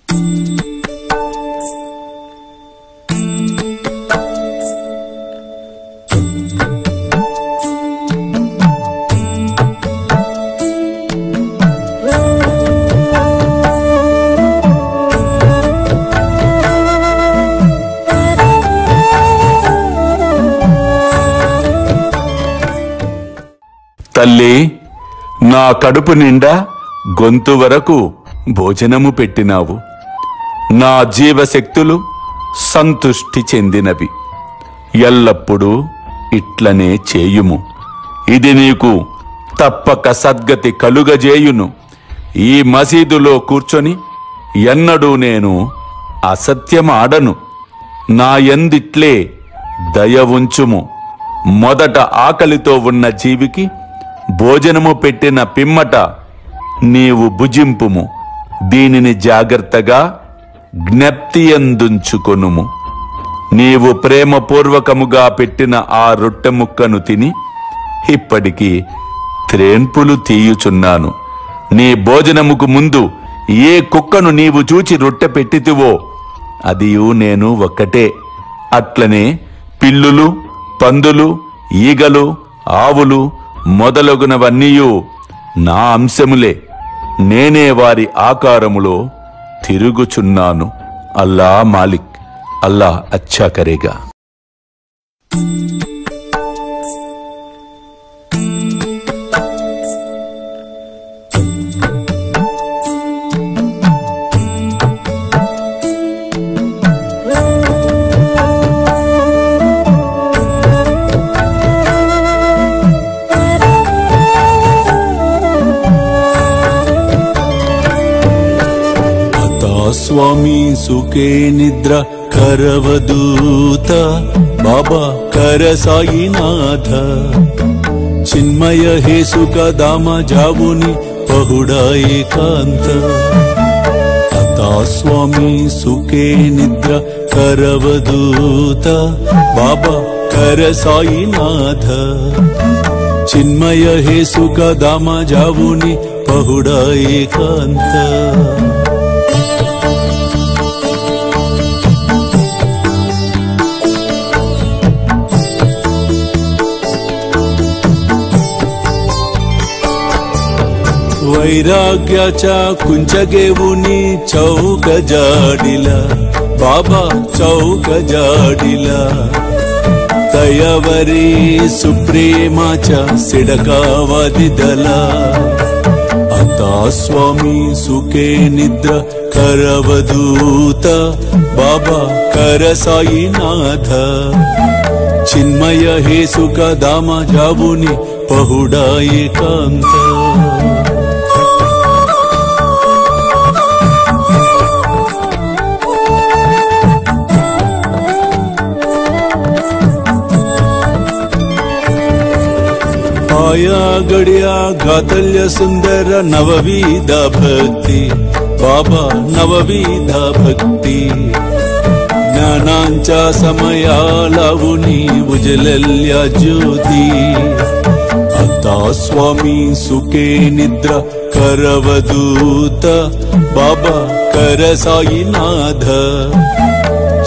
తల్లి, నా కడుపు నిండా గొంతు వరకు భోజనము పెట్టినావు. నా జీవశక్తులు సంతుష్టి చెందినవి. ఎల్లప్పుడూ ఇట్లనే చేయుము. ఇది నీకు తప్పక సద్గతి కలుగజేయును. ఈ మసీదులో కూర్చొని ఎన్నడూ నేను అసత్యమాడను. నా యందిట్లే దయ ఉంచుము. మొదట ఆకలితో ఉన్న జీవికి భోజనము పెట్టిన పిమ్మట నీవు భుజింపుము. దీనిని జాగ్రత్తగా జ్ఞప్తియందుంచుకొనుము. నీవు ప్రేమపూర్వకముగా పెట్టిన ఆ రొట్టె ముక్కను తిని ఇప్పటికీ త్రేన్పులు తీయుచున్నాను. నీ భోజనముకు ముందు ఏ కుక్కను నీవు చూచి రొట్టె పెట్టితివో అదియు నేను ఒక్కటే. అట్లనే పిల్లులు, పందులు, ఈగలు, ఆవులు మొదలగునవన్నీయు నా అంశములే. నేనే వారి ఆకారములో తిరుగుచున్నాను. అల్లా మాలిక్, అల్లా అచ్చా కరేగా. स्वामी सुखे निद्रा करवदूत बाबा कर साईनाथ चिन्मय हे सुख दाम जावुनि पहुडा एकांत अता स्वामी सुखे निद्रा करवदूत बाबा कर साईनाथ चिन्मय हे सुख दाम जावुनि पहुडा एकांत वैराग्याच्या कुंचगेवुनी चौक जाडिला बाबा चौक जाडिला तयावरी सुप्रेमाच्या सिडकावादिदला आता स्वामी सुखे निद्रा करवदूत बाबा कर साईनाथ चिन्मय हे सुख दाम जावुनि पहुडा एकांत आया गड्या गातल्य सुंदर नवविध भक्ति बाबा नवविध भक्ति ज्ञानांच्या समया लावुनी उजलल्या ज्योती आता स्वामी सुखे निद्रा करवदूत बाबा कर साईनाथ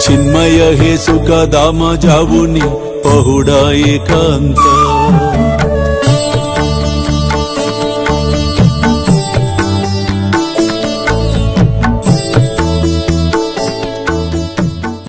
चिन्मय हे सुख दाम जावुनी पहुडा एकांत